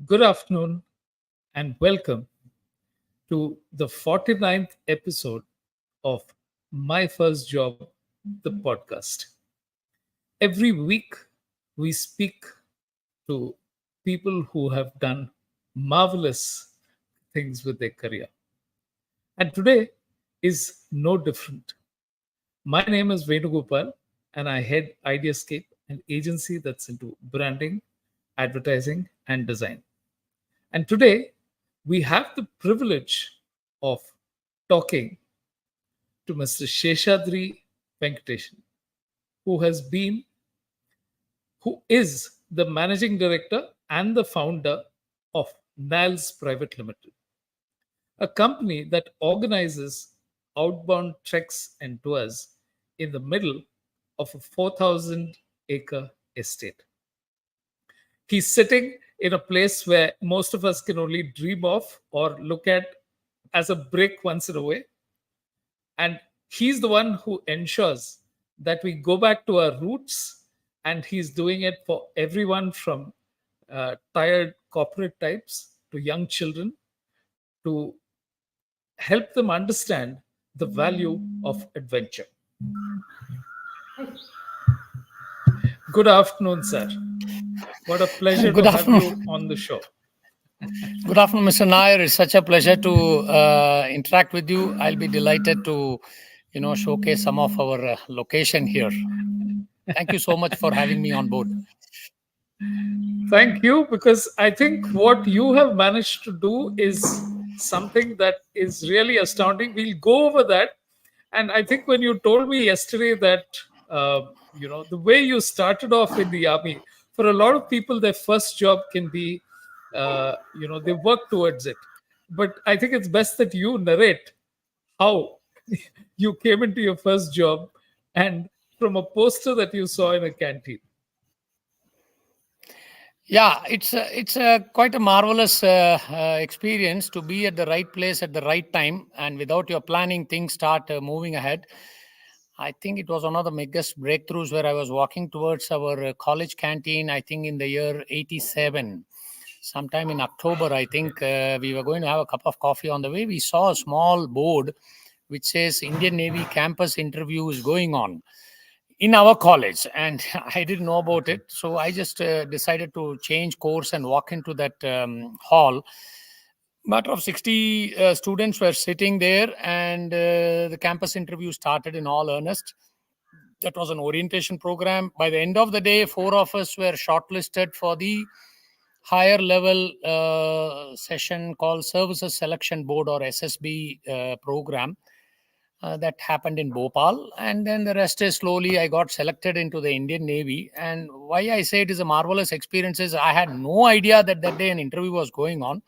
Good afternoon and welcome to the 49th episode of My First Job, the podcast. Every week, we speak to people who have done marvelous things with their career. And today is no different. My name is Venugopal, and I head Ideascape, an agency that's into branding, advertising, and design. And today, we have the privilege of talking to Mr. Seshadri Venkatesan, who has been, who is the managing director and the founder of NALS Private Limited, a company that organizes outbound treks and tours in the middle of a 4,000-acre estate. He's sitting in a place where most of us can only dream of or look at as a break once in a way. And he's the one who ensures that we go back to our roots. And he's doing it for everyone from tired corporate types to young children to help them understand the value of adventure. Good afternoon, sir. What a pleasure Good to have you afternoon. on the show. Good afternoon, Mr. Nair. It's such a pleasure to interact with you. I'll be delighted to, showcase some of our location here. Thank you so much for having me on board. Thank you, because I think what you have managed to do is something that is really astounding. We'll go over that. And I think when you told me yesterday that, the way you started off in the army, for a lot of people, their first job can be, they work towards it. But I think it's best that you narrate how you came into your first job and from a poster that you saw in a canteen. Yeah, it's a quite a marvelous experience to be at the right place at the right time, and without your planning, things start moving ahead. I think it was one of the biggest breakthroughs where I was walking towards our college canteen. I think in the year '87, sometime in October. I Okay. think we were going to have a cup of coffee. On the way, we saw a small board which says Indian Navy campus interview is going on in our college, and I didn't know about Okay. it, so I just decided to change course and walk into that hall. Matter of 60 students were sitting there, and the campus interview started in all earnest. That was an orientation program. By the end of the day, four of us were shortlisted for the higher level session called Services Selection Board, or SSB program, that happened in Bhopal. And then the rest is slowly I got selected into the Indian Navy. And why I say it is a marvelous experience is I had no idea that that day an interview was going on.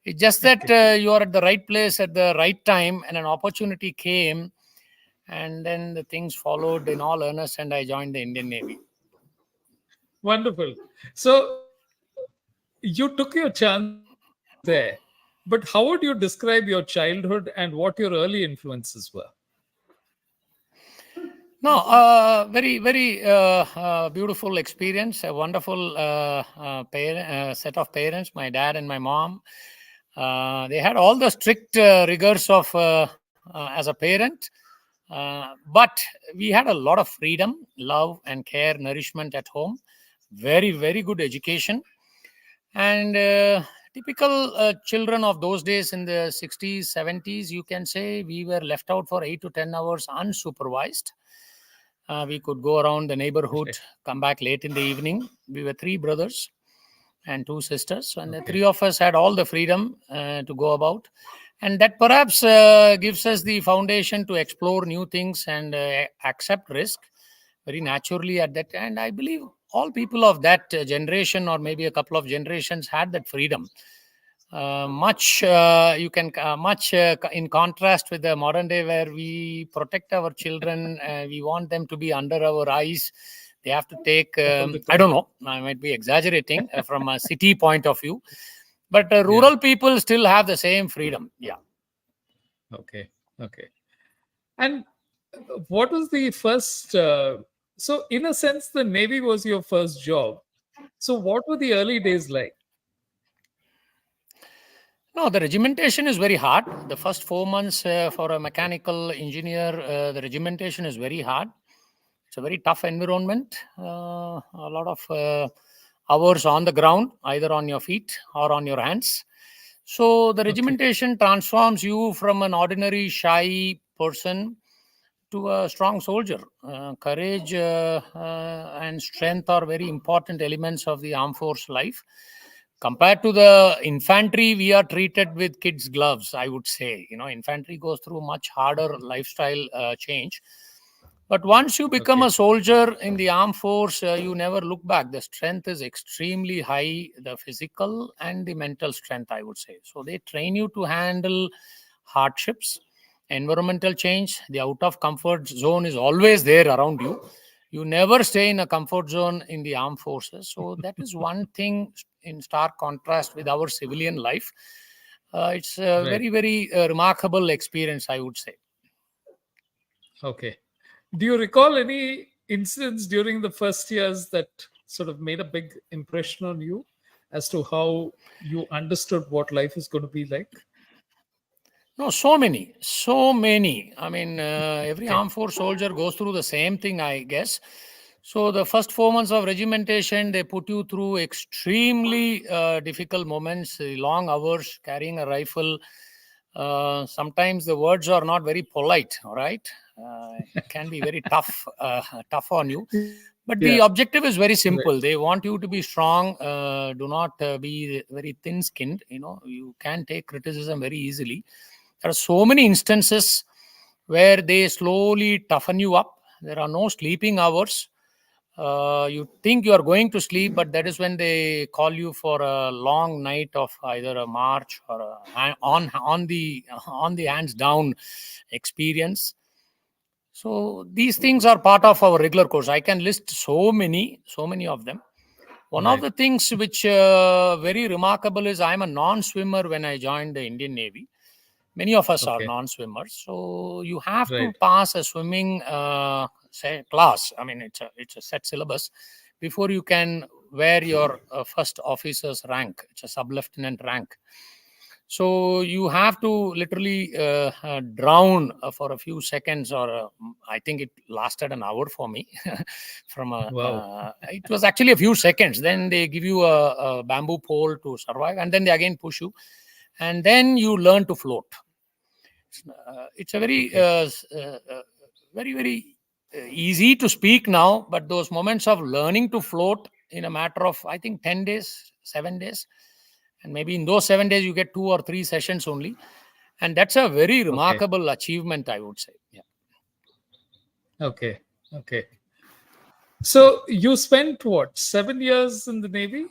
It's just that you are at the right place at the right time, and an opportunity came, and then the things followed in all earnest, and I joined the Indian Navy. Wonderful. So you took your chances there. But how would you describe your childhood and what your early influences were? No, very, very beautiful experience. A wonderful set of parents, my dad and my mom. They had all the strict rigors of as a parent, but we had a lot of freedom, love, and care, nourishment at home. Very, very good education, and typical children of those days in the 60s, 70s, you can say we were left out for 8 to 10 hours unsupervised. We could go around the neighborhood, come back late in the evening. We were three brothers and two sisters, and the Okay. three of us had all the freedom to go about. And that perhaps gives us the foundation to explore new things and accept risk very naturally at that. And I believe all people of that generation, or maybe a couple of generations, had that freedom. Much you can much in contrast with the modern day, where we protect our children, we want them to be under our eyes. They have to take All the I time. don't know, I might be exaggerating from a city point of view, but Yeah. rural people still have the same freedom. Yeah. Okay. Okay. And what was the first? So, in a sense, the Navy was your first job. So, what were the early days like? No, the regimentation is very hard. The first 4 months for a mechanical engineer, the regimentation is very hard. It's a very tough environment. A lot of hours on the ground, either on your feet or on your hands. So the Okay. regimentation transforms you from an ordinary shy person to a strong soldier. Courage and strength are very important elements of the armed force life. Compared to the infantry, we are treated with kids' gloves, I would say. Infantry goes through much harder lifestyle change. But once you become Okay. a soldier in the armed force, you never look back. The strength is extremely high, the physical and the mental strength, I would say. So they train you to handle hardships, environmental change. The out of comfort zone is always there around you. You never stay in a comfort zone in the armed forces. So that is one thing in stark contrast with our civilian life. It's a Right. very, very remarkable experience, I would say. Okay. Do you recall any incidents during the first years that sort of made a big impression on you as to how you understood what life is going to be like? No, so many, so many. I mean, every Okay. armed force soldier goes through the same thing, I guess. So the first 4 months of regimentation, they put you through extremely difficult moments, long hours carrying a rifle. Sometimes the words are not very polite. All right, it can be very tough, tough on you. Yeah. But the objective is very Right. simple. They want you to be strong. Do not be very thin-skinned. You can take criticism very easily. There are so many instances where they slowly toughen you up. There are no sleeping hours. You think you are going to sleep, but that is when they call you for a long night of either a march or on the hands down experience. So these things are part of our regular course. I can list so many of them. One of Right. the things which very remarkable is I'm a non-swimmer when I joined the Indian Navy. Many of us are Okay. non-swimmers, so you have to Right. pass a swimming class. I mean, it's a set syllabus before you can wear your first officer's rank. It's a sub-lieutenant rank. So you have to literally drown for a few seconds, or I think it lasted an hour for me. Wow. It was actually a few seconds. Then they give you a bamboo pole to survive, and then they again push you, and then you learn to float. It's a Okay. very, very easy to speak now, but those moments of learning to float in a matter of, I think, 10 days, 7 days, and maybe in those 7 days, you get 2 or 3 sessions only. And that's a very Okay. remarkable achievement, I would say. Yeah. Okay. Okay. So you spent what, 7 years in the Navy?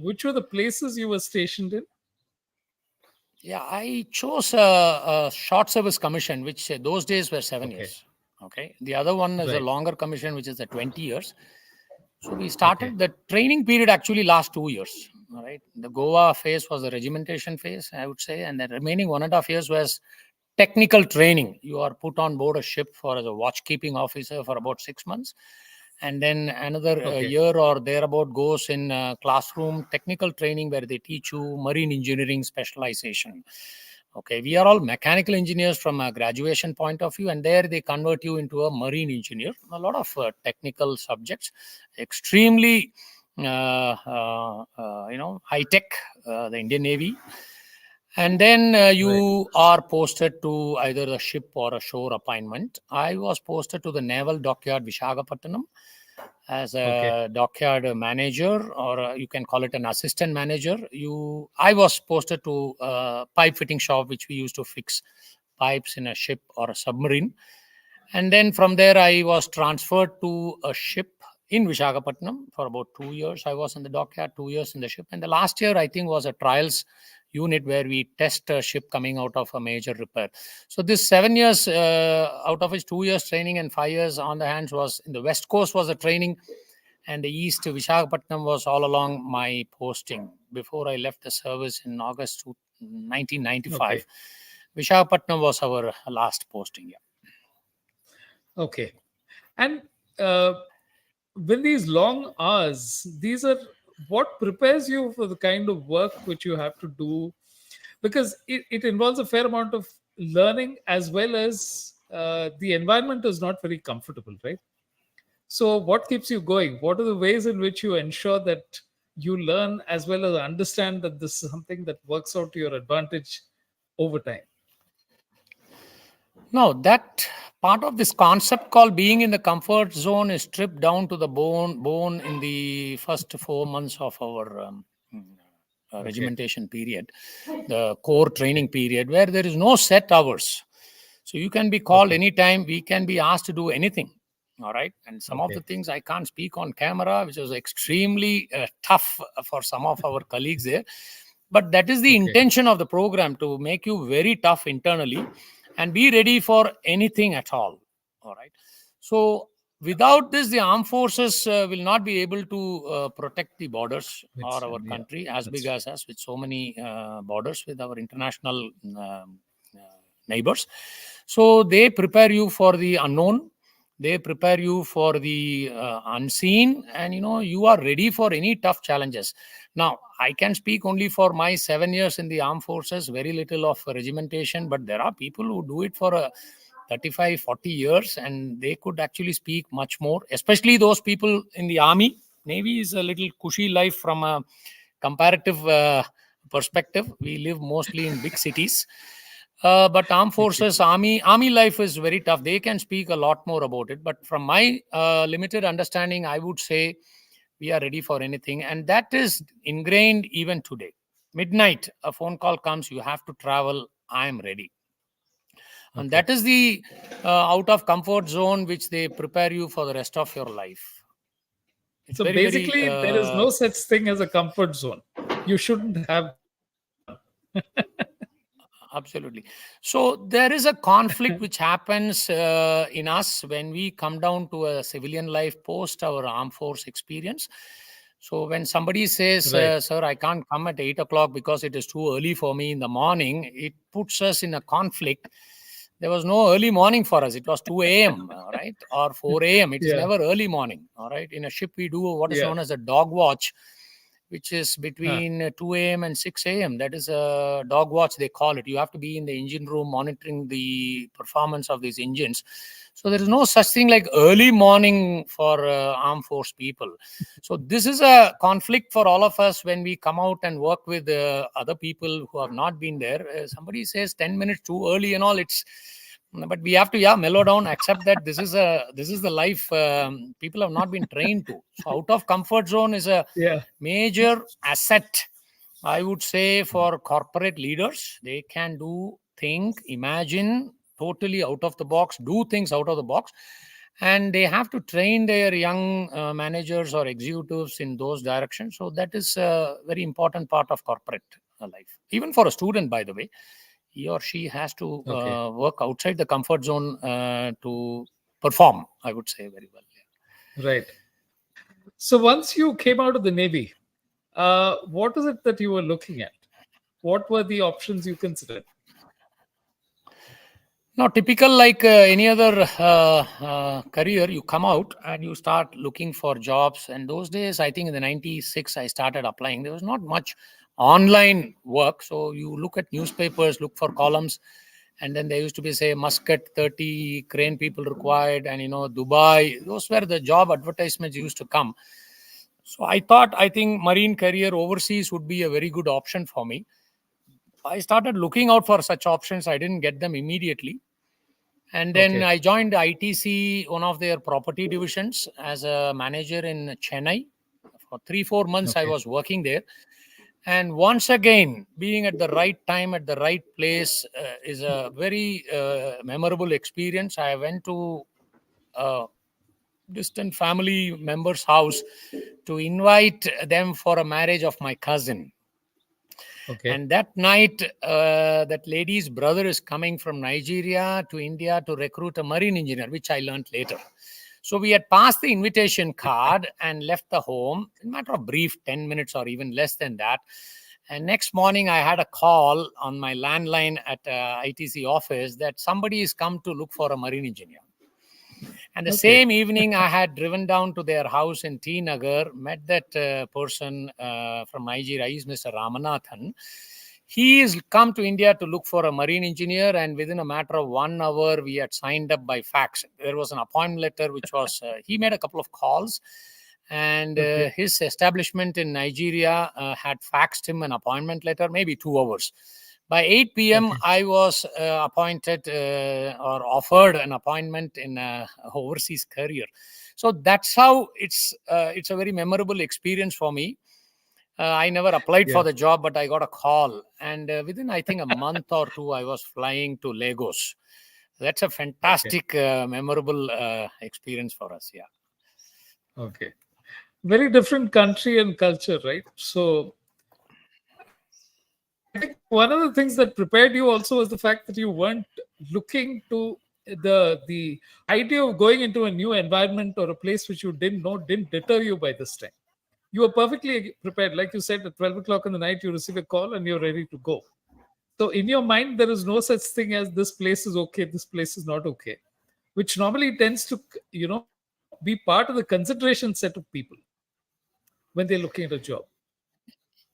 Which were the places you were stationed in? Yeah, I chose a short service commission, which those days were seven Okay. years. Okay. The other one is a Right. longer commission, which is the 20 years. So we Okay. started the training period actually last 2 years. All right. The Goa phase was the regimentation phase, I would say, and the remaining 1.5 years was technical training. You are put on board a ship for as a watchkeeping officer for about 6 months, and then another Okay. year or thereabout goes in classroom technical training where they teach you marine engineering specialization. Okay, we are all mechanical engineers from a graduation point of view, and there they convert you into a marine engineer. A lot of technical subjects, extremely high tech. The Indian Navy, and then Right. you are posted to either a ship or a shore appointment. I was posted to the Naval Dockyard Visakhapatnam as Okay. a dockyard manager, or you can call it an assistant manager. I was posted to a pipe fitting shop, which we used to fix pipes in a ship or a submarine. And then from there, I was transferred to a ship in Visakhapatnam for about 2 years. I was in the dockyard, 2 years in the ship. And the last year, I think, was a trials unit where we test a ship coming out of a major repair. So this 7 years, out of which 2 years training and 5 years on the hands, was in the West Coast was a training, and the East Visakhapatnam was all along my posting before I left the service in August 1995. Okay. Visakhapatnam was our last posting. Yeah. Okay. And uh, when these long hours, these are what prepares you for the kind of work which you have to do. because it involves a fair amount of learning, as well as the environment is not very comfortable, right? So, what keeps you going? What are the ways in which you ensure that you learn as well as understand that this is something that works out to your advantage over time? Now, that part of this concept called being in the comfort zone is stripped down to the bone in the first 4 months of our Okay. regimentation period, the core training period, where there is no set hours. So you can be called Okay. anytime. We can be asked to do anything. All right. And some of the Okay. things I can't speak on camera, which was extremely tough for some of our colleagues there. But that is the Okay. intention of the program, to make you very tough internally and be ready for anything at all. All right. So without this, the armed forces will not be able to protect the borders or our Withstand. Yeah. country as That's big true. as us, with so many borders with our international neighbors. So they prepare you for the unknown, they prepare you for the unseen, and you are ready for any tough challenges. Now I can speak only for my 7 years in the armed forces, very little of regimentation, but there are people who do it for 35, 40 years, and they could actually speak much more, especially those people in the army. Navy is a little cushy life from a comparative perspective. We live mostly in big cities, but armed forces, Exactly. army life is very tough. They can speak a lot more about it, but from my limited understanding, I would say we are ready for anything, and that is ingrained even today. Midnight, a phone call comes, you have to travel, I am ready. And Okay. that is the out of comfort zone which they prepare you for the rest of your life. It's So very, very basically, there is no such thing as a comfort zone. You shouldn't have one. absolutely. So there is a conflict which happens in us when we come down to a civilian life post our armed force experience. So when somebody says, Right. "Sir, I can't come at 8 o'clock because it is too early for me in the morning," it puts us in a conflict. There was no early morning for us. It was 2 a.m., all right, or 4 a.m. It is Yeah. never early morning, all right. In a ship, we do what is Yeah. known as a dog watch, which is Huh. between 2 a.m. and 6 a.m. That is a dog watch, they call it. You have to be in the engine room monitoring the performance of these engines. So there is no such thing like early morning for armed force people. So this is a conflict for all of us when we come out and work with other people who have not been there. Somebody says 10 minutes too early and all, it's, but we have to, yeah, mellow down, accept that this is the life people have not been trained to. So out of comfort zone is a Yeah. major asset, I would say, for corporate leaders. They can do, think, imagine totally out of the box, do things out of the box, and they have to train their young managers or executives in those directions. So that is a very important part of corporate life. Even for a student, by the way, he or she has to Okay. work outside the comfort zone to perform, I would say, very well. Right. So once you came out of the Navy, what is it that you were looking at? What were the options you considered? Now, typical like any other career, you come out and you start looking for jobs. And those days, I think in the 96, I started applying. There was not much online work. So you look at newspapers, look for columns. And then there used to be, say, Muscat 30 crane people required, and, Dubai. Those were the job advertisements used to come. So I think marine career overseas would be a very good option for me. I started looking out for such options. I didn't get them immediately, and then Okay. I joined ITC, one of their property divisions, as a manager in Chennai. For 3, 4 months, I Okay. was working there. And once again, being at the right time, at the right place is a very memorable experience. I went to a distant family member's house to invite them for a marriage of my cousin. Okay. And that night, that lady's brother is coming from Nigeria to India to recruit a marine engineer, which I learned later. So we had passed the invitation card and left the home in a matter of brief 10 minutes or even less than that. And next morning, I had a call on my landline at ITC office that somebody is come to look for a marine engineer. And the Okay. same evening, I had driven down to their house in T Nagar, met that person from Nigeria. He's Mr. Ramanathan. He is come to India to look for a marine engineer, and within a matter of 1 hour, we had signed up by fax. There was an appointment letter, which was he made a couple of calls, and Okay. his establishment in Nigeria had faxed him an appointment letter, maybe 2 hours. By 8 p.m., Okay. I was appointed or offered an appointment in overseas career. So that's how it's a very memorable experience for me. I never applied for Yeah. the job, but I got a call. And within, I think, a month or two, I was flying to Lagos. That's a Okay. fantastic, memorable experience for us. Yeah. Okay. Very different country and culture, right? So I think one of the things that prepared you also was the fact that you weren't looking to the idea of going into a new environment or a place which you didn't know didn't deter you by this time. You were perfectly prepared. Like you said, at 12 o'clock in the night, you receive a call and you're ready to go. So in your mind, there is no such thing as this place is okay, this place is not okay, which normally tends to, be part of the consideration set of people when they're looking at a job.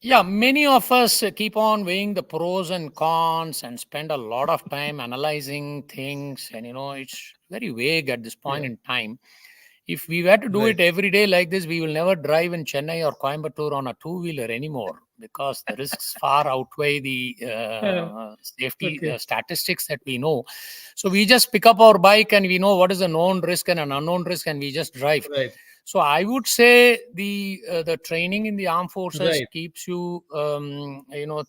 Yeah, many of us keep on weighing the pros and cons and spend a lot of time analyzing things. And, it's very vague at this point Yeah. in time. If we were to do it Right. every day like this, we will never drive in Chennai or Coimbatore on a two-wheeler anymore, because the risks far outweigh the safety Okay. statistics that we know. So we just pick up our bike and we know what is a known risk and an unknown risk, and we just drive. Right. So I would say the training in the armed forces Right. keeps you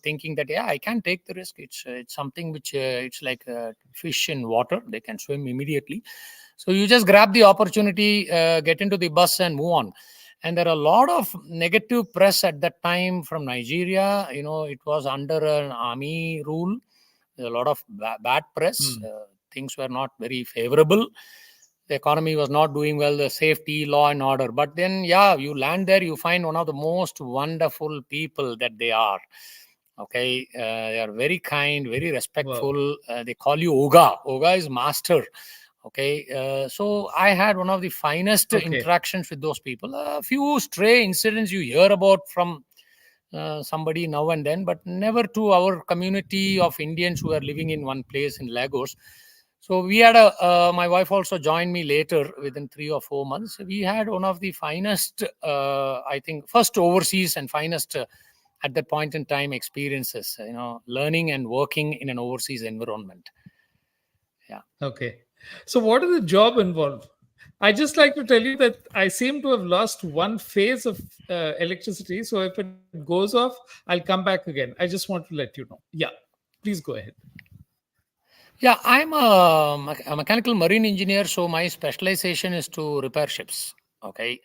thinking that, yeah, I can take the risk. It's something which it's like a fish in water; they can swim immediately. So you just grab the opportunity, get into the bus, and move on. And there are a lot of negative press at that time from Nigeria. It was under an army rule. There's a lot of bad press. Hmm. Things were not very favorable. The economy was not doing well, the safety, law and order. But then, yeah, you land there, you find one of the most wonderful people that they are. Okay, they are very kind, very Wow. respectful. They call you Oga. Oga is master. Okay, so I had one of the finest Okay. interactions with those people. A few stray incidents you hear about from somebody now and then, but never to our community of Indians who are living in one place in Lagos. So we had my wife also joined me later within 3 or 4 months. We had one of the finest, I think, first overseas and finest at that point in time experiences, learning and working in an overseas environment. Yeah. Okay. So what does the job involve? I just like to tell you that I seem to have lost one phase of electricity. So if it goes off, I'll come back again. I just want to let you know. Yeah. Please go ahead. Yeah, I'm a mechanical marine engineer, so my specialization is to repair ships. Okay, Okay.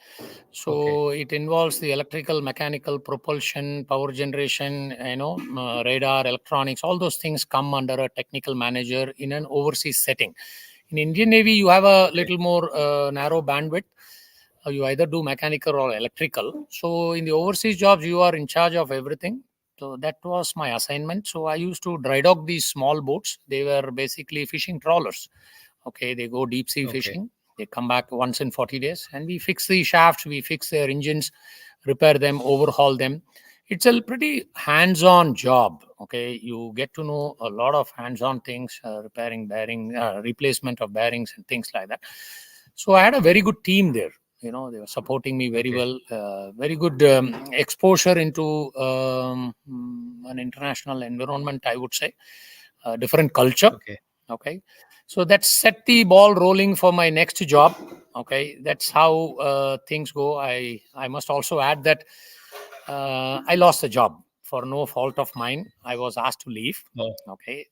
so it involves the electrical, mechanical, propulsion, power generation, radar, electronics, all those things come under a technical manager in an overseas setting. In Indian Navy, you have a Okay. little more narrow bandwidth. You either do mechanical or electrical. So in the overseas jobs, you are in charge of everything. So that was my assignment. So I used to dry dock these small boats. They were basically fishing trawlers. Okay, they go deep sea Okay. fishing. They come back once in 40 days, and we fix the shafts, we fix their engines, repair them, overhaul them. It's a pretty hands-on job. Okay, you get to know a lot of hands-on things, repairing bearing, replacement of bearings and things like that. So I had a very good team there. They were supporting me very Okay. well. Very good exposure into an international environment, I would say. Different culture. Okay. Okay, so that set the ball rolling for my next job. Okay, that's how things go. I must also add that I lost the job for no fault of mine. I was asked to leave. Oh. Okay,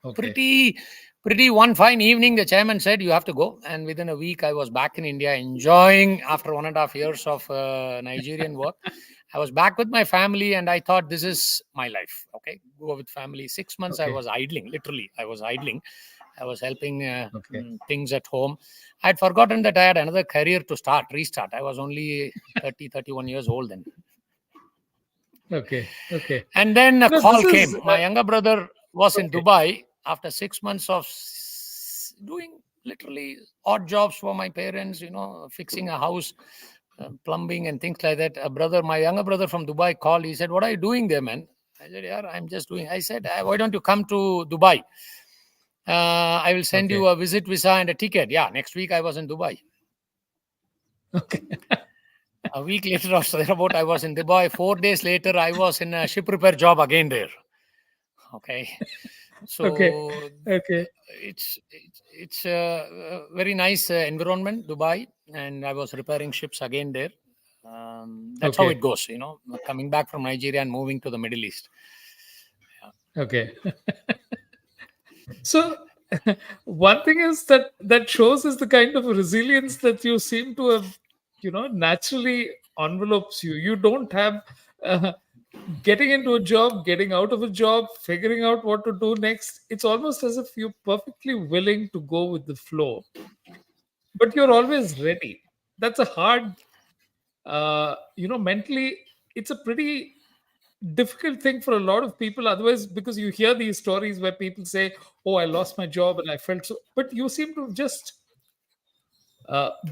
Okay. pretty one fine evening, the chairman said you have to go, and within a week I was back in India enjoying after 1.5 years of Nigerian work. I was back with my family, and I thought this is my life. Okay, go with family. 6 months I Okay. was idling. Literally, I was idling. I was helping Okay. things at home. I had forgotten that I had another career to restart. I was only 30, 31 years old then. Okay. Okay. And then a No, this call is came. My younger brother was in okay. Dubai after 6 months of doing literally odd jobs for my parents, fixing a house, plumbing and things like that. My younger brother from Dubai called. He said, "What are you doing there, man?" I said, yeah, I'm just doing. I said, why don't you come to Dubai? I will send you Okay. a visit visa and a ticket. Yeah, next week I was in Dubai. Okay. A week later or thereabout, I was in Dubai. 4 days later, I was in a ship repair job again there. Okay, Okay. so Okay. it's a very nice environment, Dubai, and I was repairing ships again there. That's how it Okay. goes, coming back from Nigeria and moving to the Middle East. Okay. So one thing is that shows is the kind of resilience that you seem to have, naturally envelopes you. You don't have uh, getting into a job, getting out of a job, figuring out what to do next. It's almost as if you're perfectly willing to go with the flow, but you're always ready. That's a hard, mentally, it's a pretty difficult thing for a lot of people otherwise, because you hear these stories where people say, oh, I lost my job and I felt so, but you seem to just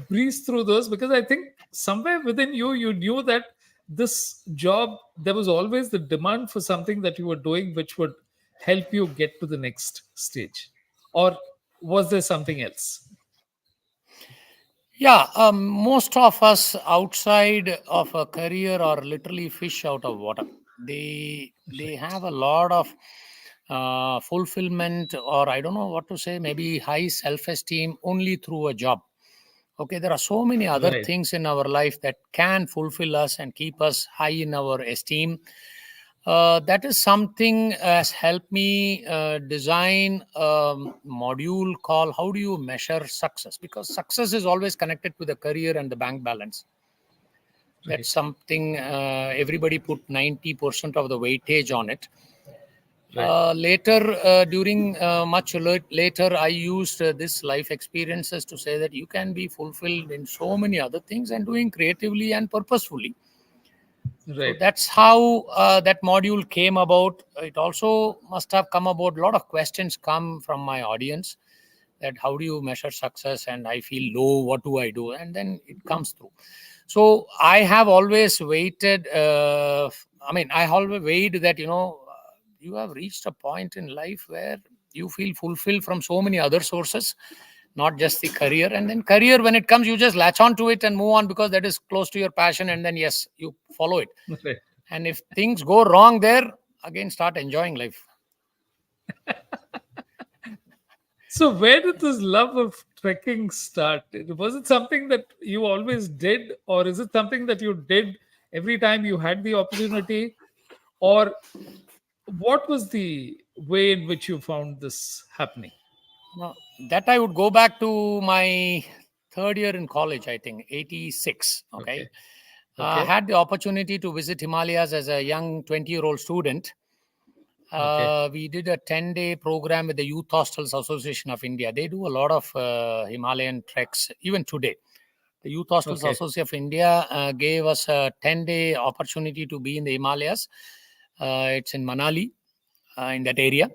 breeze through those, because I think somewhere within you, you knew that this job, there was always the demand for something that you were doing which would help you get to the next stage. Or was there something else? Yeah, most of us outside of a career are literally fish out of water. They Right. have a lot of fulfillment, or I don't know what to say, maybe high self-esteem only through a job. Okay, there are so many other Right. things in our life that can fulfill us and keep us high in our esteem. That is something has helped me design a module called how do you measure success, because success is always connected with the career and the bank balance. That's Right. something everybody put 90% of the weightage on it. Right. Later, during much later, I used this life experiences to say that you can be fulfilled in so many other things and doing creatively and purposefully. So Right. that's how that module came about. It also must have come about. A lot of questions come from my audience that how do you measure success, and I feel low. What do I do? And then it comes through. So I have always waited. I mean, I always wait that you have reached a point in life where you feel fulfilled from so many other sources, not just the career. And then career, when it comes, you just latch on to it and move on because that is close to your passion. And then yes, you follow it. Right. And if things go wrong there, again start enjoying life. So, where did this love of trekking start? Was it something that you always did, or is it something that you did every time you had the opportunity? Or what was the way in which you found this happening? Now, that I would go back to my third year in college, I think, 86. Okay. Okay. Okay. Had the opportunity to visit Himalayas as a young 20-year-old student. Okay. We did a 10-day program with the Youth Hostels Association of India. They do a lot of Himalayan treks, even today. The Youth Hostels Okay. Association of India gave us a 10-day opportunity to be in the Himalayas. It's in Manali, in that area.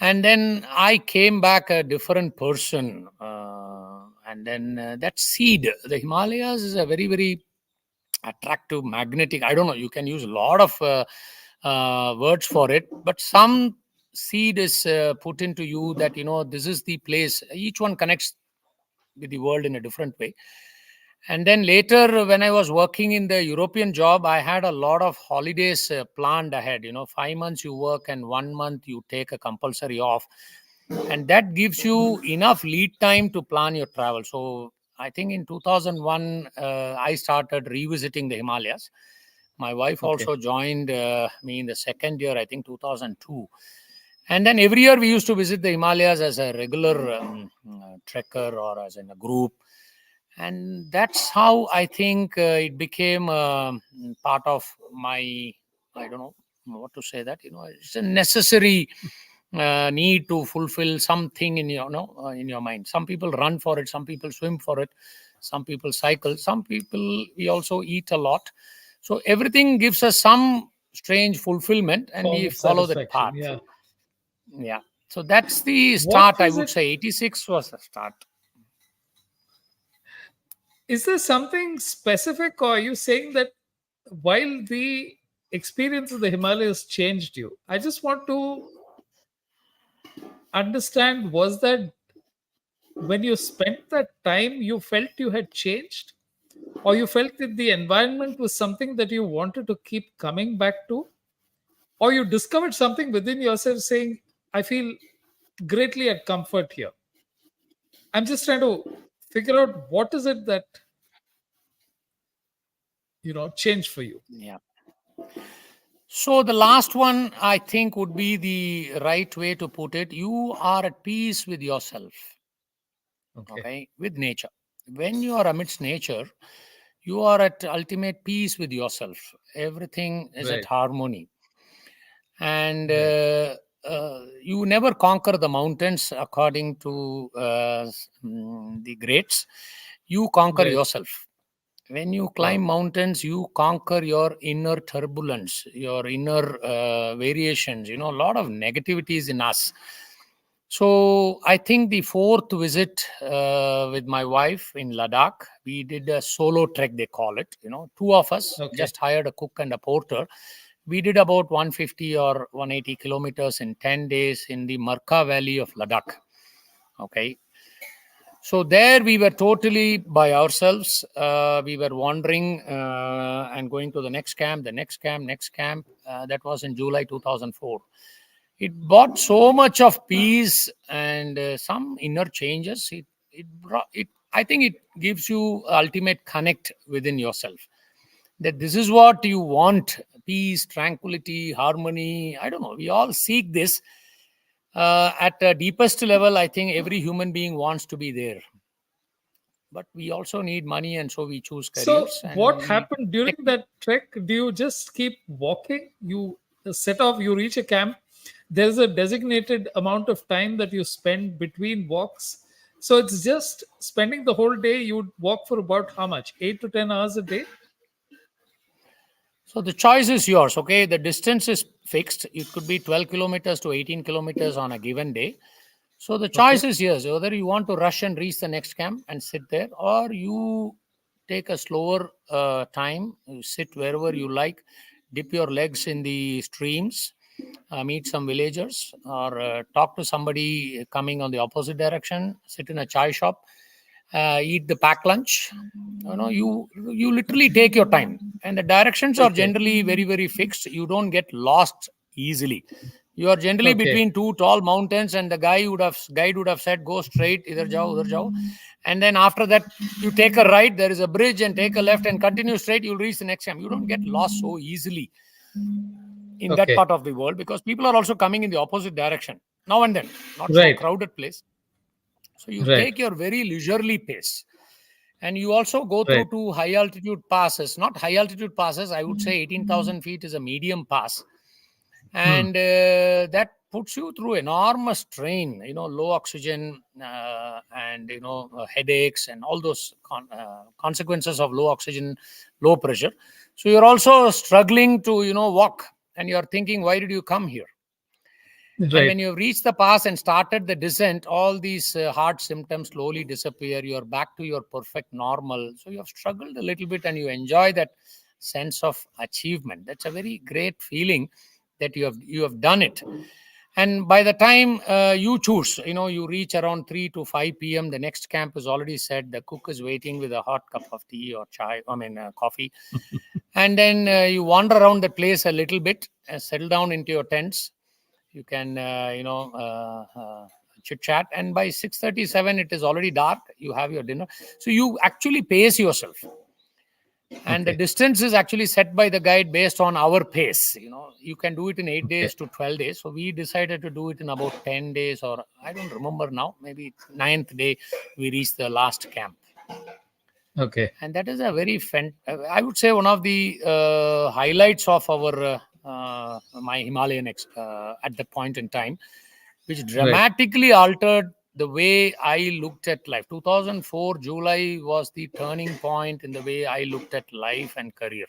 And then I came back a different person. And then that seed, the Himalayas is a very, very attractive, magnetic. I don't know, you can use a lot of words for it, but some seed is put into you that, this is the place. Each one connects with the world in a different way. And then later, when I was working in the European job, I had a lot of holidays planned ahead. 5 months you work and 1 month you take a compulsory off. And that gives you enough lead time to plan your travel. So I think in 2001, I started revisiting the Himalayas. My wife Okay. also joined me in the second year, I think 2002. And then every year we used to visit the Himalayas as a regular trekker or as in a group. And that's how I think it became part of my, I don't know what to say, that it's a necessary need to fulfill something in your in your mind. Some people run for it, some people swim for it, some people cycle, some people we also eat a lot. So everything gives us some strange fulfillment and Form we of follow that satisfaction. path. Yeah. Yeah, so that's the What start, I was would it? say. 86 was the start. Is there something specific, or are you saying that while the experience of the Himalayas changed you. I just want to understand, was that when you spent that time, you felt you had changed? Or you felt that the environment was something that you wanted to keep coming back to? Or you discovered something within yourself saying, I feel greatly at comfort here? I'm just trying to figure out what is it that, changed for you. Yeah. So the last one, I think, would be the right way to put it. You are at peace with yourself, Okay. okay, with nature. When you are amidst nature, you are at ultimate peace with yourself. Everything is at Right. harmony. And Right. you never conquer the mountains according to the greats. You conquer Right. yourself. When you climb Wow. mountains, you conquer your inner turbulence, your inner variations. A lot of negativities in us. So I think the fourth visit with my wife in Ladakh, we did a solo trek, they call it. Two of us Okay. just hired a cook and a porter. We did about 150 or 180 kilometers in 10 days in the Marka Valley of Ladakh. Okay. So there we were totally by ourselves. We were wandering and going to the next camp, the next camp, next camp. That was in July 2004. It brought so much of peace and some inner changes. It brought it. I think it gives you ultimate connect within yourself. That this is what you want: peace, tranquility, harmony. I don't know. We all seek this at the deepest level. I think every human being wants to be there, but we also need money, and so we choose So, careers and what we happened during take. that trek? Do you just keep walking? You set off, you reach a camp. There's a designated amount of time that you spend between walks. So, it's just spending the whole day. You would walk for about how much? 8 to 10 hours a day? So the choice is yours. Okay, the distance is fixed. It could be 12 kilometers to 18 kilometers on a given day. So the choice Okay. is yours, whether you want to rush and reach the next camp and sit there, or you take a slower time, you sit wherever you like, dip your legs in the streams, meet some villagers, or talk to somebody coming on the opposite direction, sit in a chai shop, eat the pack lunch. You literally take your time, and the directions are Okay. generally very, very fixed. You don't get lost easily. You are generally Okay. between two tall mountains, and the guide would have said, go straight, idhar jao, udhar jao. And then after that, you take a right, there is a bridge, and take a left and continue straight, you'll reach the next camp. You don't get lost so easily in that Okay. part of the world, because people are also coming in the opposite direction now and then, not so Right. crowded place. So you Right. take your very leisurely pace. And you also go through Right. two high altitude passes, not high altitude passes. I would say 18,000 feet is a medium pass. Hmm. And that puts you through enormous strain, low oxygen, and, headaches and all those consequences of low oxygen, low pressure. So you're also struggling to, walk, and you're thinking, why did you come here? And Right. when you've reached the pass and started the descent, all these heart symptoms slowly disappear. You're back to your perfect normal. So you have struggled a little bit, and you enjoy that sense of achievement. That's a very great feeling that you have done it. And by the time you choose, you reach around 3 to 5 p.m. The next camp is already set. The cook is waiting with a hot cup of tea or chai, coffee. And then you wander around the place a little bit, settle down into your tents. You can chit chat, and by 6:37 it is already dark. You have your dinner, so you actually pace yourself, and the Okay. distance is actually set by the guide based on our pace. You can do it in 8 Okay. days to 12 days. So we decided to do it in about 10 days, or I don't remember now, maybe ninth day we reached the last camp. Okay. And that is a very I would say one of the highlights of our my Himalayan at that point in time, which Right. dramatically altered the way I looked at life. 2004 July was the turning point in the way I looked at life and career.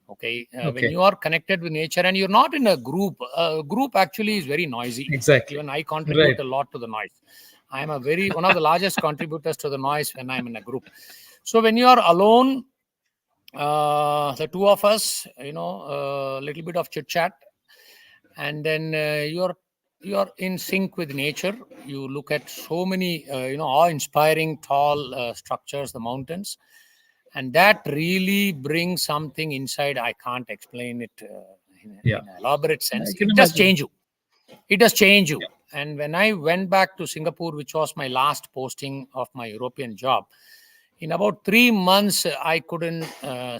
Okay, when Okay. you are connected with nature and you're not in a group actually is very noisy. Exactly. Even I contribute Right. a lot to the noise. I am one of the largest contributors to the noise when I'm in a group. So when you are alone, The two of us, a little bit of chit chat, and then you're in sync with nature. You look at so many awe-inspiring tall structures, the mountains, and that really brings something inside. I can't explain it Yeah, in an elaborate I sense. can It does imagine. change you. It does change you. Yeah. And when I went back to Singapore, which was my last posting of my European job, in about 3 months, I couldn't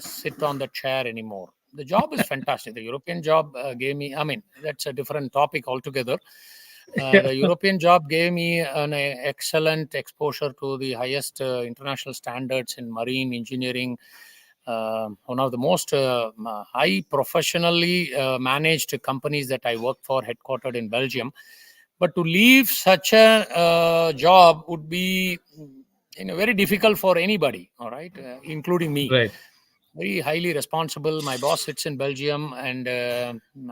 sit on the chair anymore. The job is fantastic. The European job gave me, I mean, that's a different topic altogether. Yeah. The European job gave me an excellent exposure to the highest international standards in marine engineering. One of the most high professionally managed companies that I worked for, headquartered in Belgium. But to leave such a job would be very difficult for anybody, all right, including me. Right. Very highly responsible. My boss sits in Belgium, and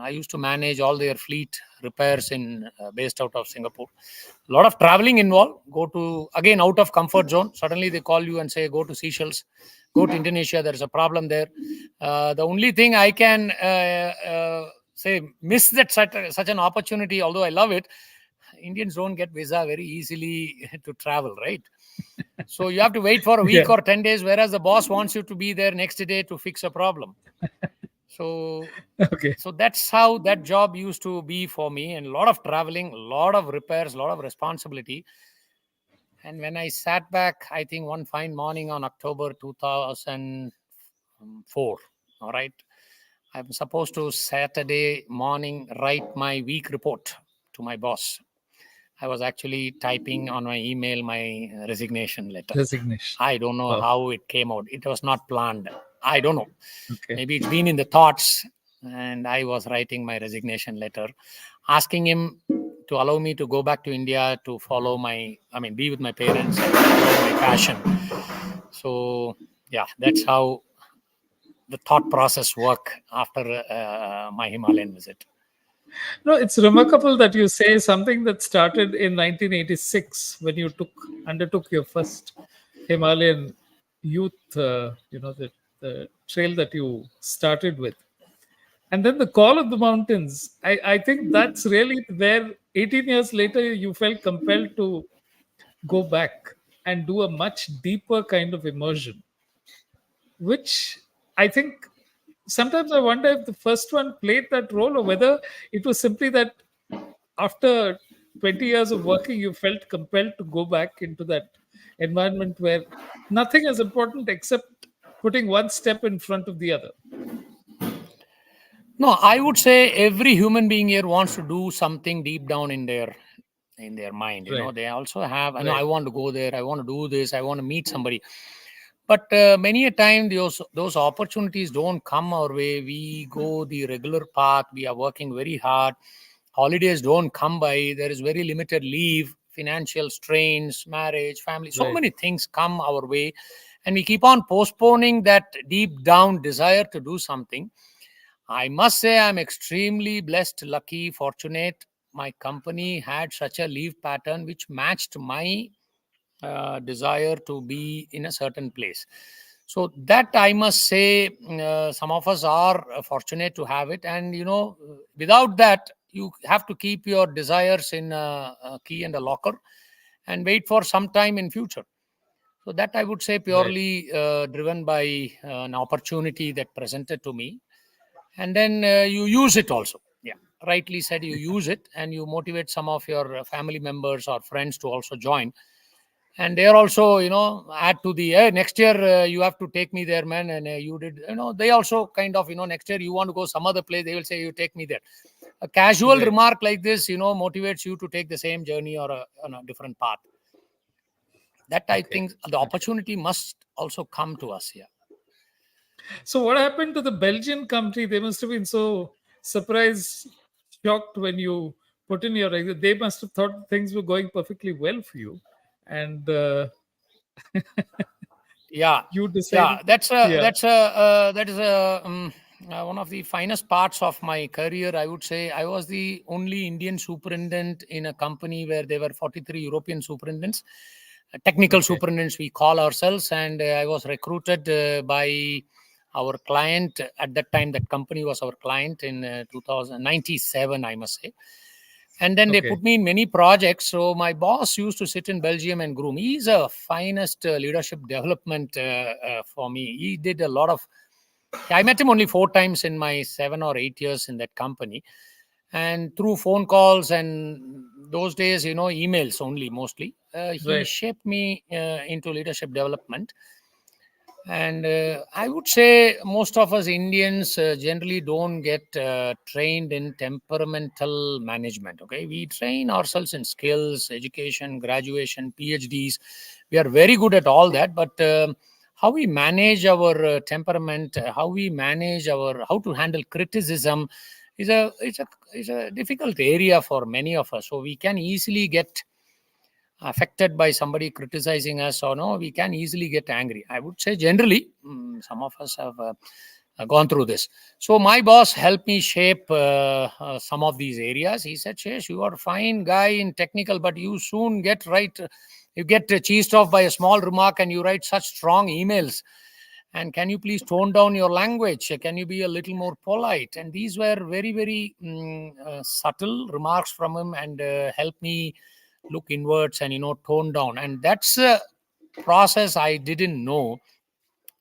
I used to manage all their fleet repairs in based out of Singapore. A lot of traveling involved. Go to, again, out of comfort zone. Suddenly they call you and say, go to Seychelles, go to Indonesia. There's a problem there. The only thing I can say, miss that such an opportunity, although I love it. Indians don't get visa very easily to travel, right? So you have to wait for a Yeah. week or 10 days, whereas the boss wants you to be there next day to fix a problem. So Okay. so that's how that job used to be for me, and a lot of traveling, a lot of repairs, a lot of responsibility. And when I sat back, I think one fine morning on October 2004, all right, I'm supposed to Saturday morning write my week report to my boss. I was actually typing on my email my resignation letter. Resignation. I don't know Wow. how it came out. It was not planned. I don't know. Okay. Maybe it's been in the thoughts. And I was writing my resignation letter, asking him to allow me to go back to India to follow be with my parents and follow my passion. So, yeah, that's how the thought process work after my Himalayan visit. No, it's remarkable that you say something that started in 1986 when you undertook your first Himalayan youth, the trail that you started with. And then the call of the mountains. I think that's really where 18 years later you felt compelled to go back and do a much deeper kind of immersion, which I think sometimes I wonder if the first one played that role or whether it was simply that after 20 years of working, you felt compelled to go back into that environment where nothing is important except putting one step in front of the other. No, I would say every human being here wants to do something deep down in their mind. Right, They also have, I right, want to go there, I want to do this, I want to meet somebody. But many a time those opportunities don't come our way. We go the regular path. We are working very hard. Holidays don't come by. There is very limited leave, financial strains, marriage, family. So right. many things come our way, and we keep on postponing that deep down desire to do something. I must say I'm extremely blessed, lucky, fortunate. My company had such a leave pattern which matched my desire to be in a certain place. So that I must say, some of us are fortunate to have it, and without that, you have to keep your desires in a key and a locker, and wait for some time in future. So that I would say Right. purely driven by an opportunity that presented to me, and then you use it also. Yeah, rightly said, you use it and you motivate some of your family members or friends to also join, and they're also add to the next year you have to take me there, man. And you did, they also kind of, next year you want to go some other place, they will say you take me there. A casual Right. remark like this motivates you to take the same journey or on a different path. That I Okay. think the Okay. opportunity must also come to us here. So, what happened to the Belgian company? They must have been so surprised, shocked when you put in your exit. They must have thought things were going perfectly well for you. And Yeah, you yeah, decided, yeah, that is a one of the finest parts of my career. I would say I was the only Indian superintendent in a company where there were 43 European superintendents, technical okay, superintendents we call ourselves. And I was recruited by Our client at that time, that company was our client in 2097, I must say. And then they Okay. put me in many projects. So my boss used to sit in Belgium and groom. He's a finest leadership development for me. He did a lot of. I met him only 4 times in my 7 or 8 years in that company, and through phone calls and those days, emails only mostly. He Right. shaped me into leadership development. And I would say most of us Indians generally don't get trained in temperamental management. Okay, we train ourselves in skills, education, graduation, PhDs. We are very good at all that, but how we manage our temperament, how we manage how to handle criticism, is a difficult area for many of us. So we can easily get affected by somebody criticizing us, or no, we can easily get angry. I would say generally, some of us have gone through this. So my boss helped me shape some of these areas. He said, Shesh, you are a fine guy in technical, but you soon get right. You get cheesed off by a small remark and you write such strong emails. And can you please tone down your language? Can you be a little more polite? And these were very, very subtle remarks from him, and helped me look inwards and tone down. And that's a process I didn't know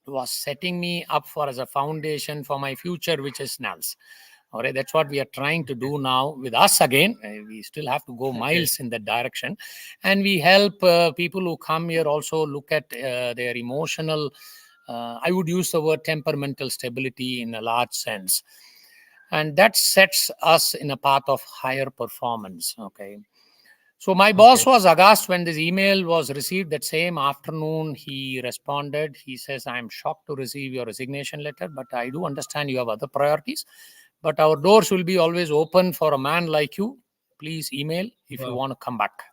was setting me up for as a foundation for my future, which is NALS. All right, that's what we are trying to do now with us again. We still have to go Okay. miles in that direction, and we help people who come here also look at their emotional. I would use the word temperamental stability in a large sense, and that sets us in a path of higher performance. Okay, so my boss Okay. was aghast when this email was received. That same afternoon, he responded. He says, I'm shocked to receive your resignation letter, but I do understand you have other priorities. But our doors will be always open for a man like you. Please email if you Wow. want to come back.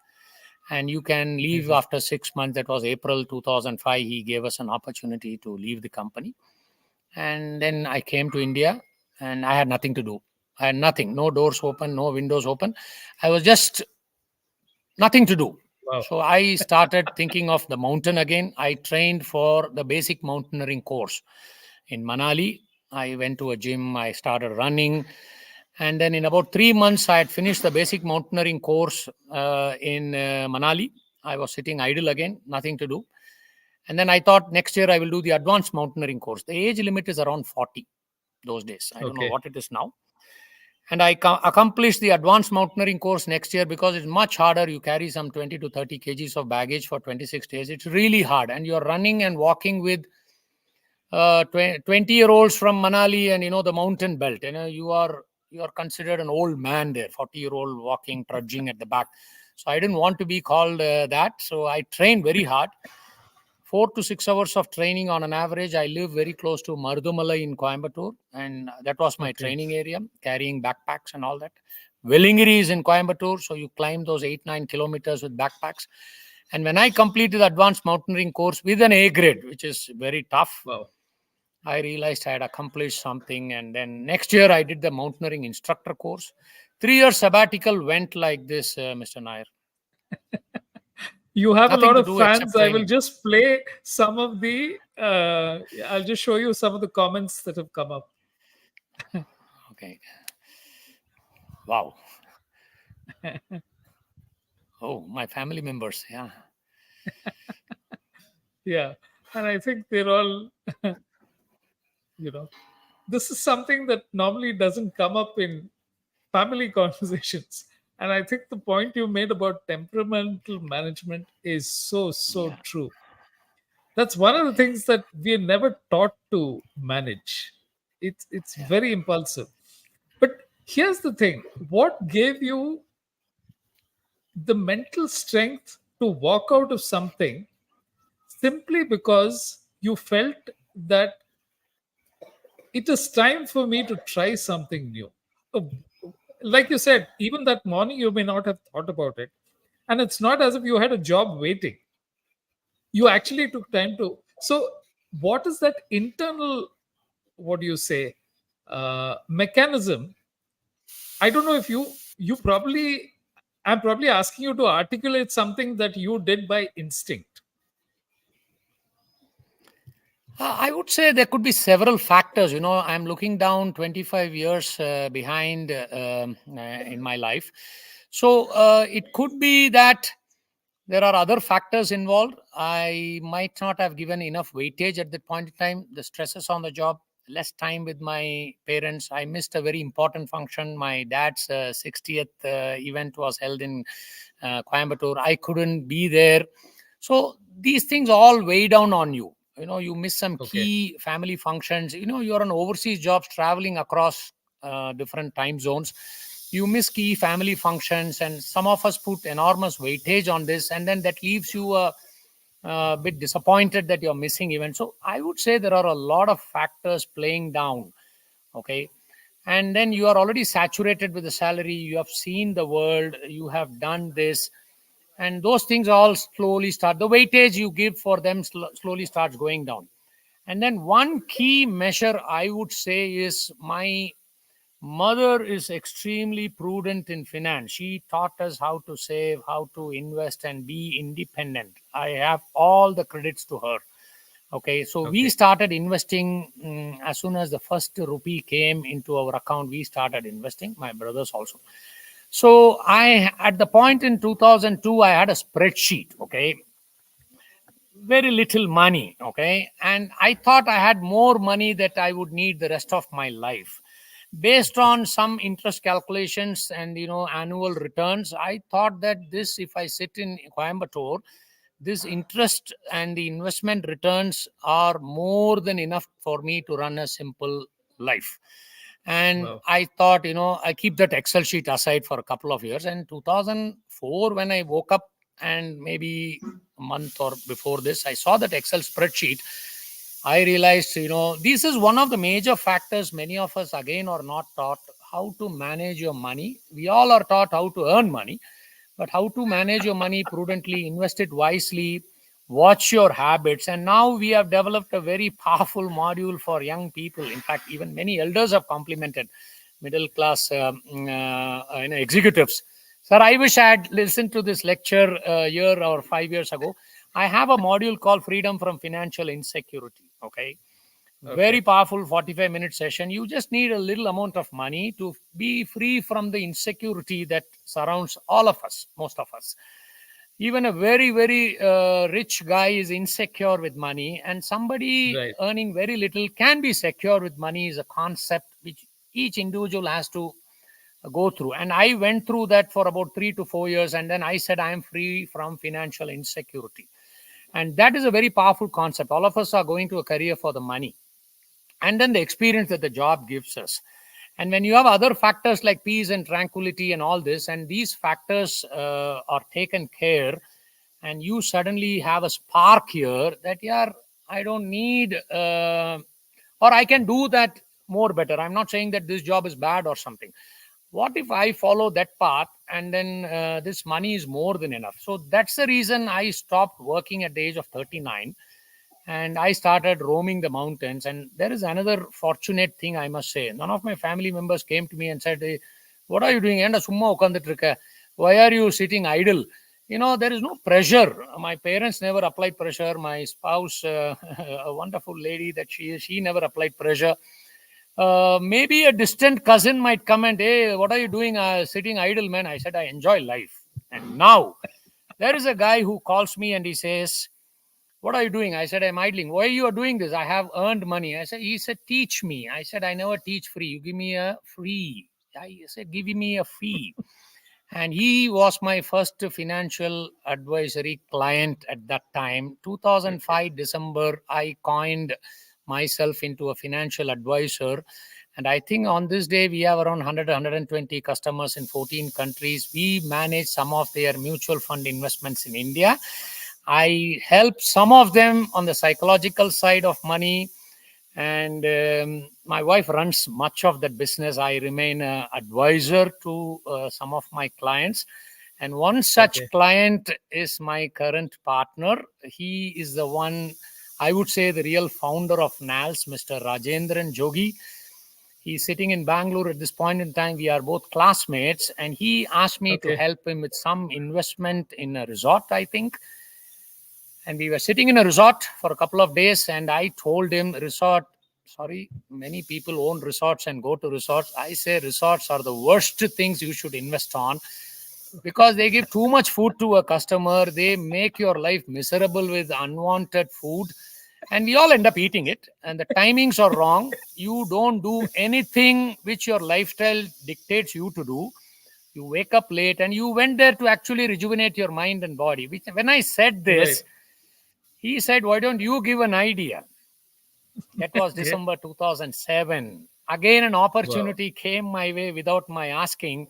And you can leave Amazing. after 6 months. That was April 2005. He gave us an opportunity to leave the company. And then I came to India, and I had nothing to do. I had nothing, no doors open, no windows open. I was just nothing to do. Wow. So I started thinking of the mountain again. I trained for the basic mountaineering course in Manali. I went to a gym, I started running. And then in about 3 months, I had finished the basic mountaineering course in Manali. I was sitting idle again, nothing to do. And then I thought next year I will do the advanced mountaineering course. The age limit is around 40 those days. I don't know Okay. what it is now. And I accomplished the advanced mountaineering course next year because it's much harder. You carry some 20 to 30 kgs of baggage for 26 days. It's really hard. And you're running and walking with 20-year-olds from Manali and, the mountain belt. You are considered an old man there, 40-year-old walking, trudging at the back. So I didn't want to be called that. So I trained very hard. 4 to 6 hours of training on an average. I live very close to Marudumalai in Coimbatore, and that was my Okay. training area, carrying backpacks and all that. Vellingiri is in Coimbatore, so you climb those 8-9 kilometers with backpacks. And when I completed the advanced mountaineering course with an A grade, which is very tough, Wow. I realized I had accomplished something. And then next year, I did the mountaineering instructor course. 3 year sabbatical went like this, Mr. Nair. You have a Nothing lot to of do except fans. I will training. just play some of the. I'll just show you some of the comments that have come up. Okay. Wow. Oh, my family members. Yeah. Yeah, and I think they're all. You know, this is something that normally doesn't come up in family conversations. And I think the point you made about temperamental management is so Yeah. true. That's one of the things that we're never taught to manage. It's Yeah. very impulsive. But here's the thing: what gave you the mental strength to walk out of something simply because you felt that it is time for me to try something new? Uh, Like you said, even that morning you may not have thought about it. And it's not as if you had a job waiting. You actually took time to. So, what is that internal, what do you say, mechanism? I don't know if you probably, I'm probably asking you to articulate something that you did by instinct. I would say there could be several factors. I'm looking down 25 years behind in my life. So it could be that there are other factors involved. I might not have given enough weightage at that point in time. The stresses on the job, less time with my parents. I missed a very important function. My dad's 60th event was held in Coimbatore. I couldn't be there. So these things all weigh down on you. You miss some Okay. key family functions. You're on overseas jobs traveling across different time zones. You miss key family functions, and some of us put enormous weightage on this, and then that leaves you a bit disappointed that you're missing events. So I would say there are a lot of factors playing down. Okay. And then you are already saturated with the salary, you have seen the world, you have done this, and those things all slowly start, the weightage you give for them slowly starts going down. And then one key measure I would say is, my mother is extremely prudent in finance. She taught us how to save, how to invest, and be independent. I have all the credits to her. Okay, so we Okay. started investing as soon as the first rupee came into our account. We started investing, my brothers also. So I, at the point in 2002, I had a spreadsheet. Okay, very little money. Okay, and I thought I had more money that I would need the rest of my life. Based on some interest calculations and annual returns, I thought that this, if I sit in Coimbatore, this interest and the investment returns are more than enough for me to run a simple life. And Wow. I thought, I keep that Excel sheet aside for a couple of years. And 2004, when I woke up, and maybe a month or before this, I saw that Excel spreadsheet. I realized, this is one of the major factors. Many of us, again, are not taught how to manage your money. We all are taught how to earn money, but how to manage your money prudently, invest it wisely, watch your habits. And now we have developed a very powerful module for young people. In fact, even many elders have complimented middle class executives. Sir, I wish I had listened to this lecture a year or 5 years ago. I have a module called Freedom from Financial Insecurity. Okay, very Okay. powerful 45-minute session. You just need a little amount of money to be free from the insecurity that surrounds all of us, most of us. Even a very, very rich guy is insecure with money, and somebody Right. earning very little can be secure with money, is a concept which each individual has to go through. And I went through that for about 3 to 4 years, and then I said I am free from financial insecurity. And that is a very powerful concept. All of us are going to a career for the money, and then the experience that the job gives us. And when you have other factors like peace and tranquility and all this, and these factors are taken care, and you suddenly have a spark here that, yeah, I don't need or I can do that more better. I'm not saying that this job is bad or something. What if I follow that path, and then this money is more than enough? So that's the reason I stopped working at the age of 39, and I started roaming the mountains. And there is another fortunate thing, I must say. None of my family members came to me and said, "Hey, what are you doing? Enda summa ukandittu irukka. Why are you sitting idle?" There is no pressure. My parents never applied pressure. My spouse, a wonderful lady that she is, she never applied pressure. Maybe a distant cousin might come and, "Hey, what are you doing? Sitting idle, man." I said, "I enjoy life." And now there is a guy who calls me and he says, "What are you doing?" I said, "I'm idling." "Why you are doing this?" "I have earned money." He said, "Teach me." I said, "I never teach free. You give me a free." I said, "Give me a fee." And he was my first financial advisory client at that time. Okay. 2005 December, I coined myself into a financial advisor. And I think on this day, we have around 100, 120 customers in 14 countries. We manage some of their mutual fund investments in India. I help some of them on the psychological side of money, and my wife runs much of that business. I remain an advisor to some of my clients, and one such Okay. client is my current partner. He is the one, I would say, the real founder of NALS, Mr. Rajendran Jogi. He's sitting in Bangalore at this point in time. We are both classmates, and he asked me to Okay. help him with some investment in a resort, I think. And we were sitting in a resort for a couple of days, and I told him, resort, sorry, many people own resorts and go to resorts. I say resorts are the worst things you should invest on, because they give too much food to a customer. They make your life miserable with unwanted food, and we all end up eating it. And the timings are wrong. You don't do anything which your lifestyle dictates you to do. You wake up late, and you went there to actually rejuvenate your mind and body. Which, when I said Right. this, he said, why don't you give an idea? That was Okay. December 2007. Again, an Wow. opportunity came my way without my asking.